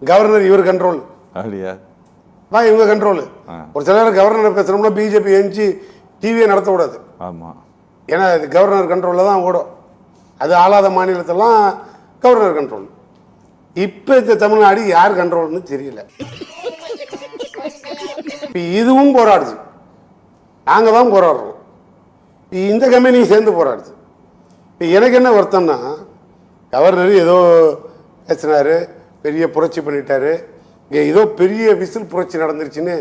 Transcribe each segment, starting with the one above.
Governor இவர் control அப்படியா இவங்க கண்ட்ரோல். ஒரு சில நேரம் கவர்னர் பேசுறோம்னா பிஜேபி எஞ்சி டிவியை நடத்த கூடாது. ஆமாம், ஏன்னா அது கவர்னர் கண்ட்ரோலில் தான் ஓடும். அது ஆளாத மாநிலத்தெல்லாம் கவர்னர் கண்ட்ரோல். இப்போ இந்த தமிழ்நாடு யார் கண்ட்ரோல்னு தெரியல. இப்போ இதுவும் போராடுது, நாங்கள் தான் போராடுறோம். இந்த கம்பெனியும் சேர்ந்து போராடுது. இப்போ எனக்கு என்ன வருத்தம்னா, கவர்னர் ஏதோ பேசினார், பெரிய புரட்சி பண்ணிட்டாரு, இங்கே ஏதோ பெரிய விசில் புரட்சி நடந்துருச்சுன்னு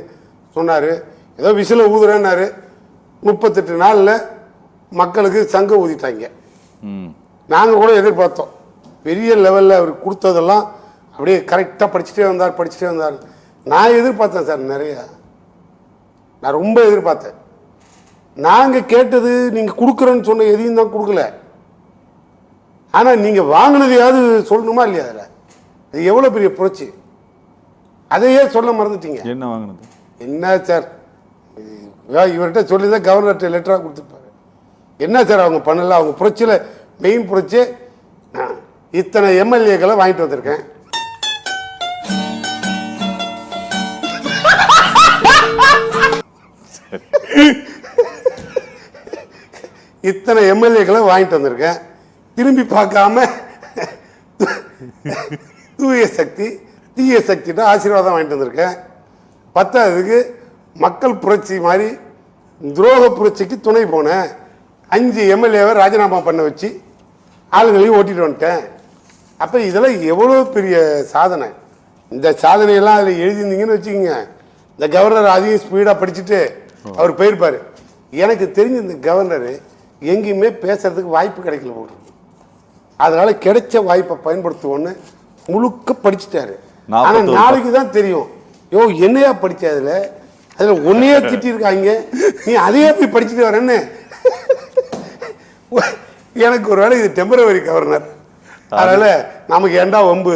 சொன்னார். ஏதோ விசிலை ஊதுறேன்னாரு. 38 நாளில் மக்களுக்கு சங்கம் ஊதிட்டாங்க. நாங்கள் கூட எதிர்பார்த்தோம் பெரிய லெவலில் அவர் கொடுத்ததெல்லாம் அப்படியே கரெக்டாக படிச்சுட்டே வந்தார். நான் எதிர்பார்த்தேன் சார், நிறையா நான் ரொம்ப எதிர்பார்த்தேன். நாங்கள் கேட்டது நீங்கள் கொடுக்குறேன்னு சொன்ன எதையும் தான் கொடுக்கல. ஆனால் நீங்கள் வாங்கினதையாவது சொல்லணுமா இல்லையா? அதில் அது எவ்வளோ பெரிய புரட்சி, அதையே சொல்ல மறந்துட்டீங்க. என்ன வாங்கினது? என்ன சார், இவர்கிட்ட சொல்லி தான் கவர்னர்கிட்ட லெட்டராக கொடுத்துருப்பாரு. என்ன சார் அவங்க பண்ணல? அவங்க புரட்சியில் மெயின் புரட்சி, இத்தனை எம்எல்ஏக்களை வாங்கிட்டு வந்திருக்கேன். இத்தனை எம்எல்ஏக்களை வாங்கிட்டு வந்திருக்கேன். திரும்பி பார்க்காம தூய சக்தி தீய சக்திட்ட ஆசீர்வாதம் வாங்கிட்டு வந்திருக்கேன். பத்தாவதுக்கு மக்கள் புரட்சி மாதிரி துரோக புரட்சிக்கு துணை போனேன். 5 எம்எல்ஏவை ராஜினாமா பண்ண வச்சு ஆளுங்களையும் ஓட்டிட்டு வந்துட்டேன். அப்போ இதெல்லாம் எவ்வளோ பெரிய சாதனை. இந்த சாதனையெல்லாம் அதில் எழுதியிருந்தீங்கன்னு வச்சுக்கோங்க, இந்த கவர்னர் அதையும் ஸ்பீடாக படிச்சுட்டு அவர் போயிருப்பார். எனக்கு தெரிஞ்ச இந்த கவர்னர் எங்கேயுமே பேசுறதுக்கு வாய்ப்பு கிடைக்கல போட்டு, அதனால கிடைச்ச வாய்ப்பை பயன்படுத்துவோன்னு முழுக்க படிச்சுட்டாரு. ஆனால் நாளைக்கு தான் தெரியும், என்னையா படிச்ச அதில் ஒன்னையே திட்டிருக்காங்க, நீ அதையே போய் படிச்சுட்டு வரேன்னு. எனக்கு ஒரு வேளை இது டெம்பரவரி கவர்னர், அதனால நமக்கு ஏண்டா வம்பு,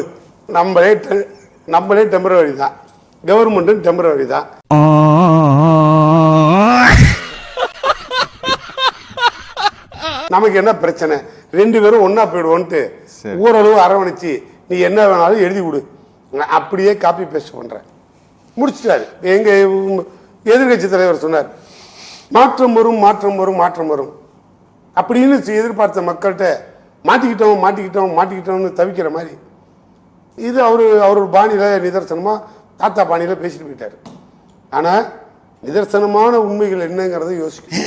நம்மளே டெம்பரவரி தான், கவர்மெண்ட்டும் டெம்பரவரி தான். நமக்கு என்ன பிரச்சனை, 2 பேரும் ஒன்னா போயிடுவோன்ட்டு ஓரளவு அரவணைச்சு நீ என்ன வேணாலும் எழுதி கொடு, அப்படியே காப்பி பேஸ்ட் பண்றேன் முடிச்சிட்டாரு. எங்க எதிர்கட்சி தலைவர் சொன்னார், மாற்றம் வரும் மாற்றம் வரும் மாற்றம் வரும் அப்படின்னு எதிர்பார்த்த மக்கள்கிட்ட மாட்டிக்கிட்டோம்னு தவிக்கிற மாதிரி இது அவர் பாணியில நிதர்சனமா தாத்தா பாணியில பேசிட்டு போயிட்டாரு. ஆனா நிதர்சனமான உண்மைகள் என்னங்கிறத யோசிக்கணும்.